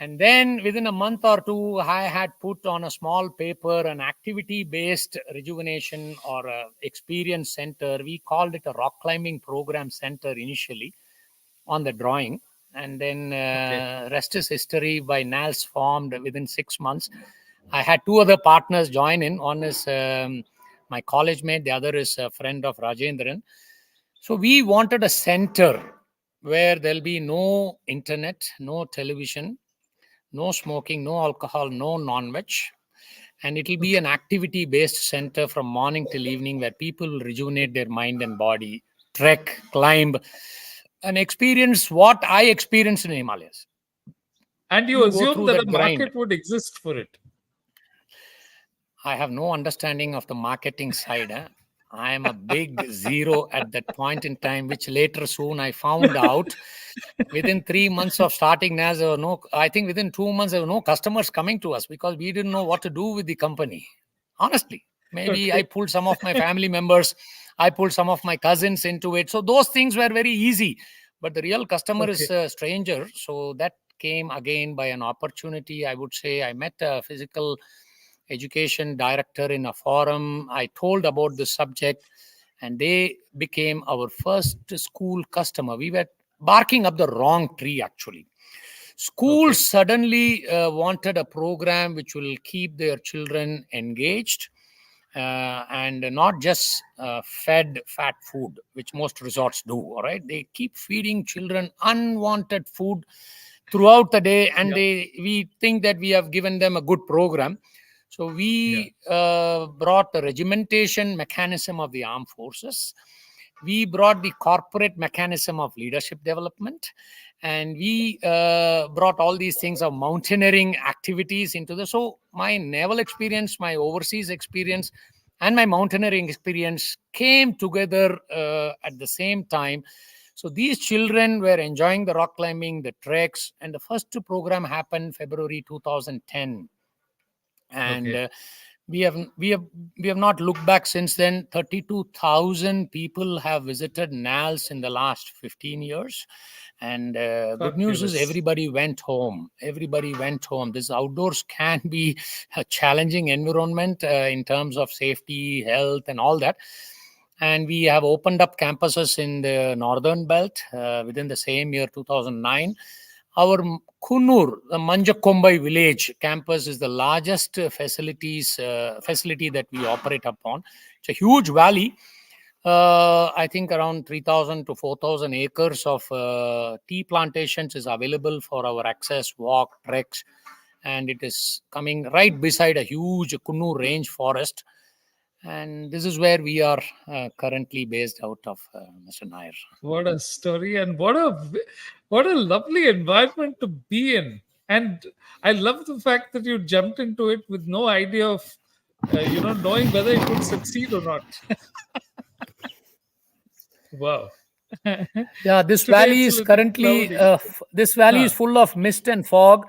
And then within a month or two, I had put on a small paper an activity based rejuvenation or a experience center. We called it a rock climbing program center initially on the drawing. And then Okay. rest is history. By NALS formed within 6 months. I had two other partners join in. One is my college mate, the other is a friend of Rajendran. So we wanted a center where there'll be no internet, no television, no smoking, no alcohol, no non-veg. And it'll be Okay. an activity-based center from morning till evening where people will rejuvenate their mind and body, trek, climb, and experience what I experienced in the Himalayas. And you You go assume through that a that grind. market would exist for it. I have no understanding of the marketing side. I am a big zero at that point in time, which later soon I found out. Within 3 months of starting NAS, there were no, I think within 2 months, there were no customers coming to us because we didn't know what to do with the company. Honestly, maybe I Okay. pulled some of my family members, I pulled some of my cousins into it. So those things were very easy. But the real customer Okay. is a stranger. So that came again by an opportunity. I would say I met a physical education director in a forum. I told about the subject, and they became our first school customer. We were barking up the wrong tree, actually. Okay. Schools suddenly wanted a program which will keep their children engaged and not just fed fat food, which most resorts do. All right, they keep feeding children unwanted food throughout the day, and Yeah. we think that we have given them a good program. So Yeah. we brought the regimentation mechanism of the armed forces. We brought the corporate mechanism of leadership development, and we brought all these things of mountaineering activities into the. So my naval experience, my overseas experience, and my mountaineering experience came together at the same time. So these children were enjoying the rock climbing, the treks, and the first program happened February 2010. And Okay. we have not looked back since then. 32,000 people have visited NALS in the last 15 years. And good news is Fabulous. everybody went home. This outdoors can be a challenging environment in terms of safety, health, and all that. And we have opened up campuses in the northern belt within the same year, 2009. Our Kunur, the Manjakombai village campus, is the largest facility that we operate upon. It's a huge valley. I think around 3,000 to 4,000 acres of tea plantations is available for our access, walk, treks, and it is coming right beside a huge Kunur range forest. And this is where we are currently based out of, Mr. Nair. What a story, and what a lovely environment to be in. And I love the fact that you jumped into it with no idea of, knowing whether it would succeed or not. Wow. Yeah, this Today valley it's a is little currently cloudy. this valley is Huh. full of mist and fog,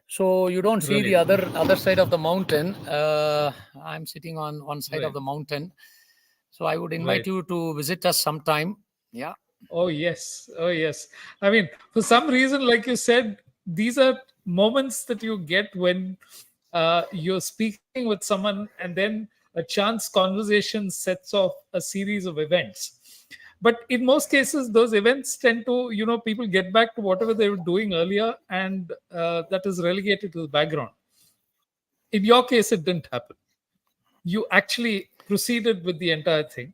so you don't see the Right. other side of the mountain. I'm sitting on one side of Right. the mountain, so I would invite Right. you to visit us sometime. Yeah. Oh, yes. Oh, yes. I mean, for some reason, like you said, these are moments that you get when you're speaking with someone, and then a chance conversation sets off a series of events. But in most cases, those events tend to, people get back to whatever they were doing earlier, and that is relegated to the background. In your case, it didn't happen. You actually proceeded with the entire thing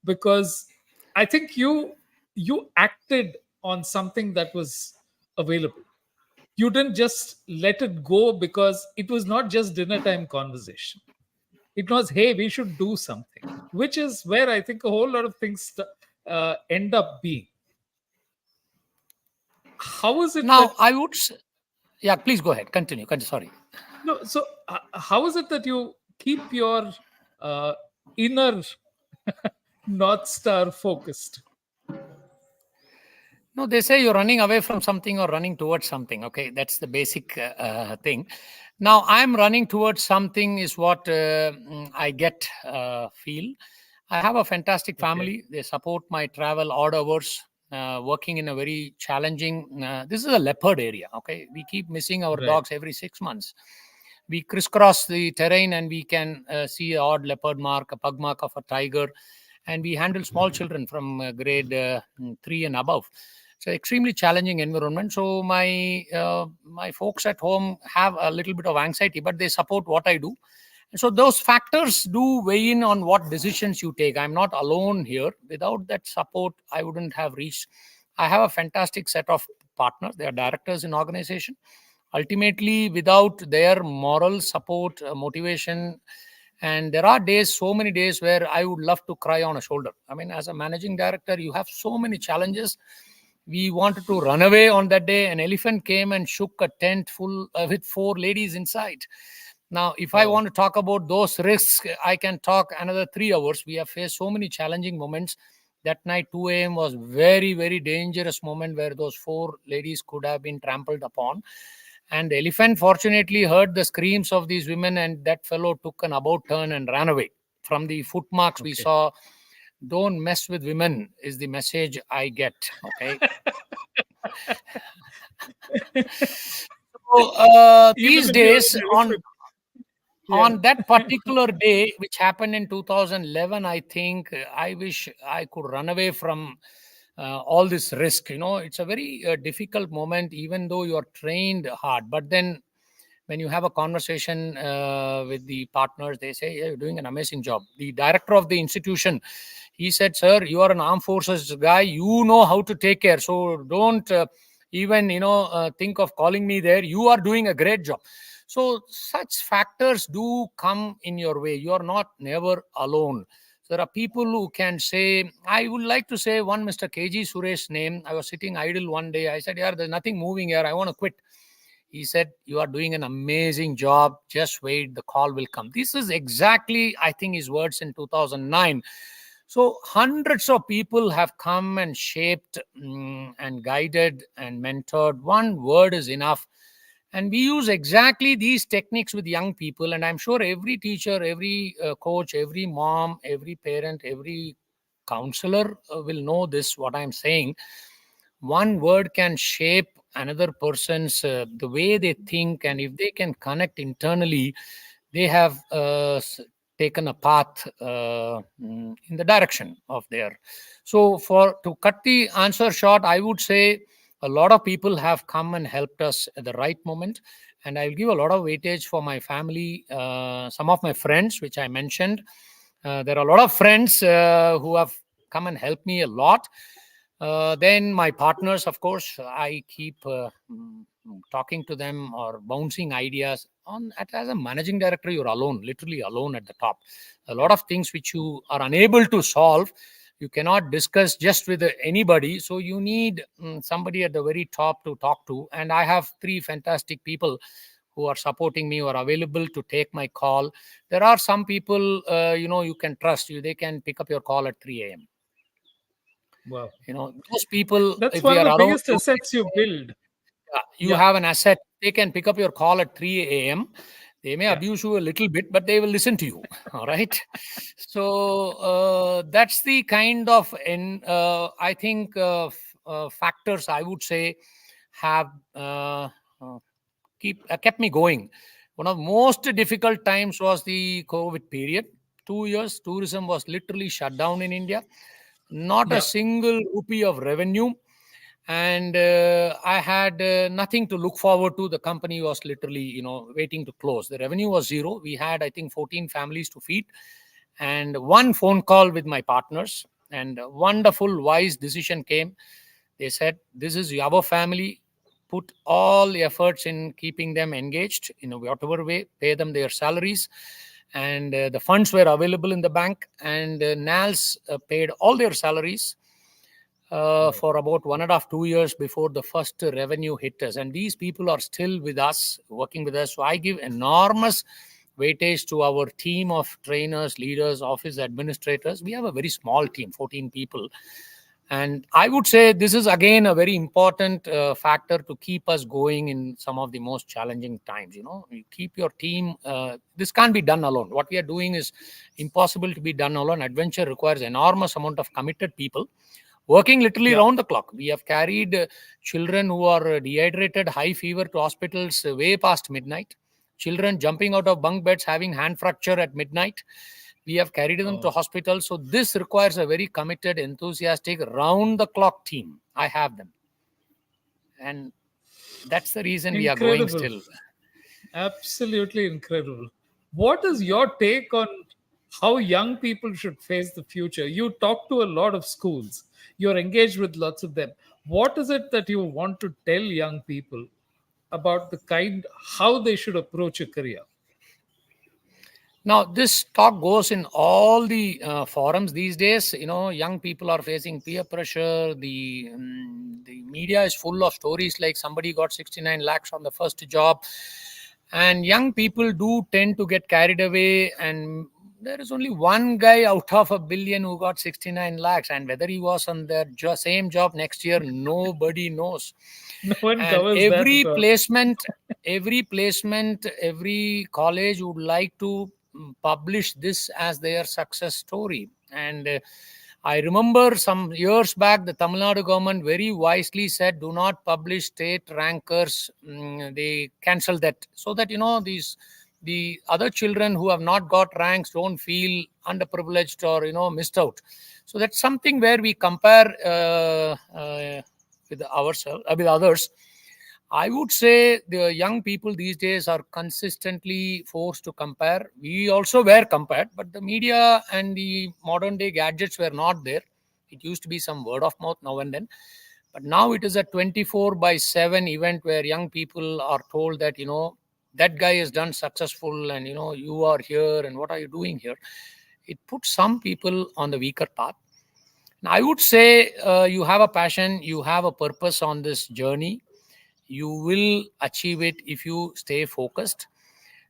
because I think you acted on something that was available. You didn't just let it go because it was not just dinner time conversation. It was, hey, we should do something, which is where I think a whole lot of things end up being. How is it that Now, yeah, please go ahead. Continue. Sorry. no? So how is it that you keep your uh, inner North Star focused? No, they say you're running away from something or running towards something. Okay, that's the basic thing. Now, I'm running towards something, is what I get feel. I have a fantastic Okay, family. They support my travel odd hours, working in a very challenging. This is a leopard area. Okay, we keep missing our right. dogs every 6 months. We crisscross the terrain and we can see an odd leopard mark, a pug mark of a tiger, and we handle small children from grade 3 and above. It's an extremely challenging environment. So my folks at home have a little bit of anxiety, but they support what I do. And so those factors do weigh in on what decisions you take. I'm not alone here. Without that support, I wouldn't have reached. I have a fantastic set of partners. They are directors in organization. Ultimately, without their moral support, motivation, and there are days, so many days, where I would love to cry on a shoulder. I mean, as a managing director, you have so many challenges. We wanted to run away on that day. An elephant came and shook a tent full with four ladies inside. Now, if I Wow. want to talk about those risks, I can talk another 3 hours. We have faced so many challenging moments. That night, 2 a.m. was very, very dangerous moment where those four ladies could have been trampled upon. And the elephant fortunately heard the screams of these women, and that fellow took an about turn and ran away. From the footmarks we Okay. saw, don't mess with women is the message I get. Okay. So Even these if you're days, an elephant. Yeah. on that particular day, which happened in 2011, I think I wish I could run away from all this risk. It's a very difficult moment, even though you are trained hard. But then when you have a conversation with the partners, they say, yeah, you're doing an amazing job. The director of the institution, he said, sir, you are an armed forces guy, you know how to take care, so don't even think of calling me there. You are doing a great job. So such factors do come in your way. You are not never alone. There are people who can say, I would like to say one Mr. KG Suresh name. I was sitting idle one day. I said, yeah, there's nothing moving here, I want to quit. He said, you are doing an amazing job, just wait, the call will come. This is exactly, I think, his words in 2009. So hundreds of people have come and shaped, and guided and mentored. One word is enough. And we use exactly these techniques with young people. And I'm sure every teacher, every coach, every mom, every parent, every counselor will know this, what I'm saying. One word can shape another person's the way they think, and if they can connect internally, they have taken a path in the direction of their. So for to cut the answer short, I would say a lot of people have come and helped us at the right moment, and I'll give a lot of weightage for my family, some of my friends which I mentioned. There are a lot of friends who have come and helped me a lot. Then my partners, of course, I keep talking to them or bouncing ideas. As a managing director, you're alone, literally alone at the top. A lot of things which you are unable to solve, you cannot discuss just with anybody. So you need somebody at the very top to talk to. And I have three fantastic people who are supporting me or available to take my call. There are some people, you can trust you. They can pick up your call at 3 a.m. Wow. Those people, That's if they one of are the around biggest you, assets you build. you Yeah. have an asset. They can pick up your call at 3 a.m. They may Yeah. abuse you a little bit, but they will listen to you. All right. So that's the kind of, I think, factors I would say have uh, kept me going. One of the most difficult times was the COVID period. 2 years, tourism was literally shut down in India. Not a Yeah. single rupee of revenue, and I had nothing to look forward to. The company was literally waiting to close. The revenue was zero. We had, I think, 14 families to feed, and one phone call with my partners, and a wonderful wise decision came. They said, this is our family, put all the efforts in keeping them engaged in whatever way, pay them their salaries, and the funds were available in the bank, and NALS paid all their salaries Wow. for about 1.5 2 years before the first revenue hit us. And these people are still with us, working with us. So I give enormous weightage to our team of trainers, leaders, office administrators. We have a very small team, 14 people. And I would say this is again a very important factor to keep us going in some of the most challenging times. You keep your team. This can't be done alone. What we are doing is impossible to be done alone. Adventure requires enormous amount of committed people working literally Yeah. round the clock. We have carried children who are dehydrated, high fever to hospitals way past midnight. Children jumping out of bunk beds having hand fracture at midnight. We have carried them to Oh, hospitals. So this requires a very committed, enthusiastic, round the clock team. I have them. And that's the reason we are going incredible. still. Absolutely incredible. What is your take on how young people should face the future? You talk to a lot of schools, you're engaged with lots of them. What is it that you want to tell young people about the kind, how they should approach a career? Now, this talk goes in all the forums these days. Young people are facing peer pressure. The media is full of stories like somebody got 69 lakhs on the first job. And young people do tend to get carried away. And there is only one guy out of a billion who got 69 lakhs. And whether he was on the same job next year, nobody knows. No one And covers that every at all. placement, every college would like to publish this as their success story. And I remember some years back, the Tamil Nadu government very wisely said, do not publish state rankers. They cancelled that so that, the other children who have not got ranks don't feel underprivileged or, missed out. So that's something where we compare with ourselves, with others. I would say the young people these days are consistently forced to compare. We also were compared, but the media and the modern day gadgets were not there. It used to be some word of mouth now and then. But now it is a 24 by 7 event where young people are told that, that guy has done successful and, you are here and what are you doing here? It puts some people on the weaker path. And I would say you have a passion, you have a purpose on this journey. You will achieve it if you stay focused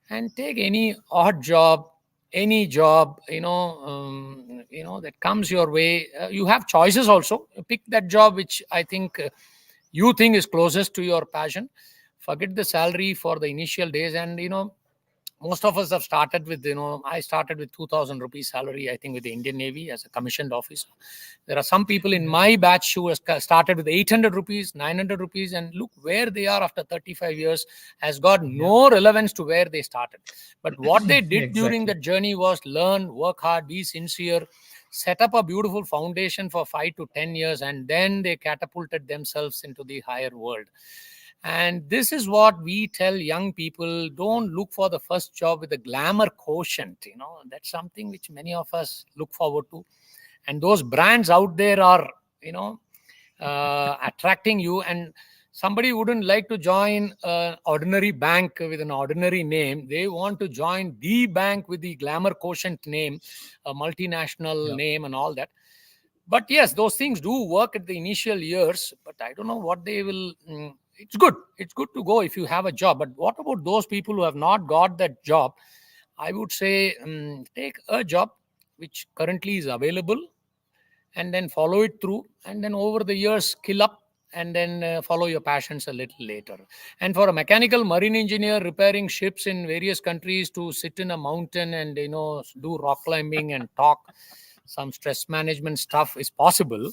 and take any odd job, any job, that comes your way. You have choices also. Pick that job which I think you think is closest to your passion. Forget the salary for the initial days, and most of us have started with, I started with 2,000 rupees salary, I think, with the Indian Navy as a commissioned officer. There are some people in my batch who has started with 800 rupees, 900 rupees, and look where they are after 35 years has got Yeah, no relevance to where they started. But what they did during exactly. that journey was learn, work hard, be sincere, set up a beautiful foundation for 5 to 10 years, and then they catapulted themselves into the higher world. And this is what we tell young people: don't look for the first job with a glamour quotient. That's something which many of us look forward to. And those brands out there are, attracting you. And somebody wouldn't like to join an ordinary bank with an ordinary name. They want to join the bank with the glamour quotient name, a multinational Yeah, name, and all that. But yes, those things do work at the initial years, but I don't know what they will. It's good to go if you have a job, but what about those people who have not got that job? I would say, take a job which currently is available, and then follow it through, and then over the years skill up, and then follow your passions a little later. And for a mechanical marine engineer repairing ships in various countries to sit in a mountain and do rock climbing and talk some stress management stuff is possible.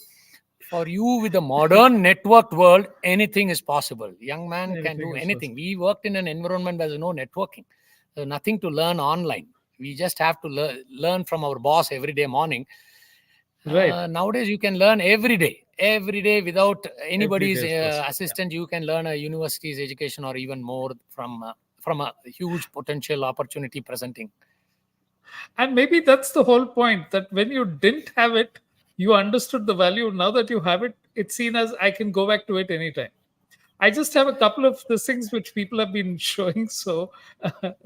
For you, with the modern networked world, anything is possible. Young man can anything do is possible. anything. We worked in an environment where there's no networking. There's nothing to learn online. We just have to learn from our boss every day morning. Right. Nowadays, you can learn every day without Every day anybody's is possible. Yeah. assistance. You can learn a university's education or even more from a huge potential opportunity presenting. And maybe that's the whole point, that when you didn't have it, you understood the value. Now that you have it, it's seen as I can go back to it anytime. I just have a couple of the things which people have been showing. So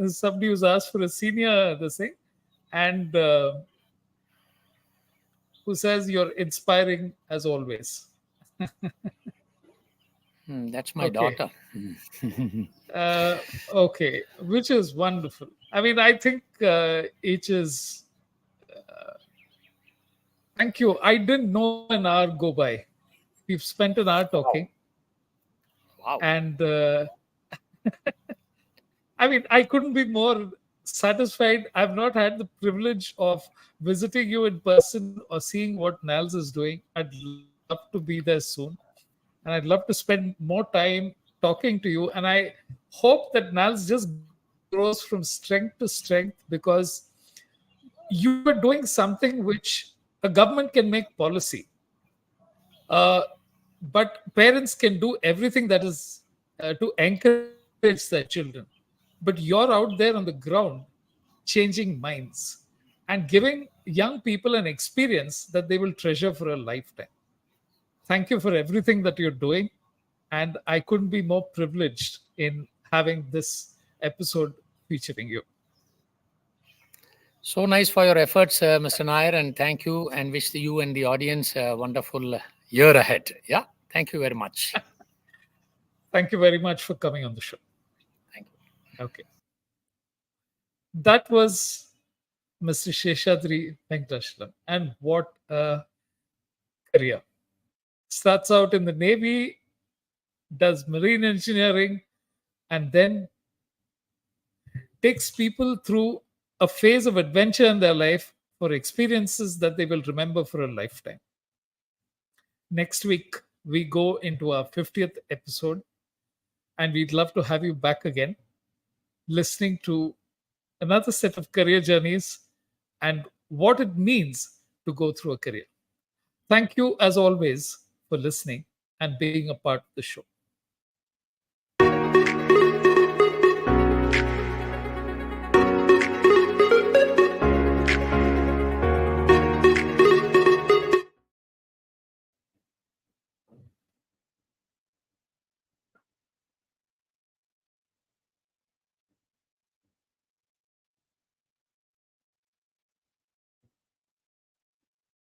somebody who's asked for a senior the thing, and who says you're inspiring as always. That's my Okay. daughter. Okay, which is wonderful. I mean, I think each is. Thank you. I didn't know an hour go by. We've spent an hour talking, Wow. Wow. and I mean, I couldn't be more satisfied. I've not had the privilege of visiting you in person or seeing what NALS is doing. I'd love to be there soon. And I'd love to spend more time talking to you. And I hope that NALS just grows from strength to strength, because you are doing something which a government can make policy. Uh, but parents can do everything that is to encourage their children. But you're out there on the ground changing minds and giving young people an experience that they will treasure for a lifetime. Thank you for everything that you're doing. And I couldn't be more privileged in having this episode featuring you. So nice for your efforts, Mr. Nair, and thank you, and wish you and the audience a wonderful year ahead. Yeah, thank you very much. Thank you very much for coming on the show. Thank you. Okay. That was Mr. Sheshadri Venkatesan. And what a career. Starts out in the Navy, does marine engineering, and then takes people through a phase of adventure in their life for experiences that they will remember for a lifetime. Next week, we go into our 50th episode, and we'd love to have you back again, listening to another set of career journeys and what it means to go through a career. Thank you, as always, for listening and being a part of the show.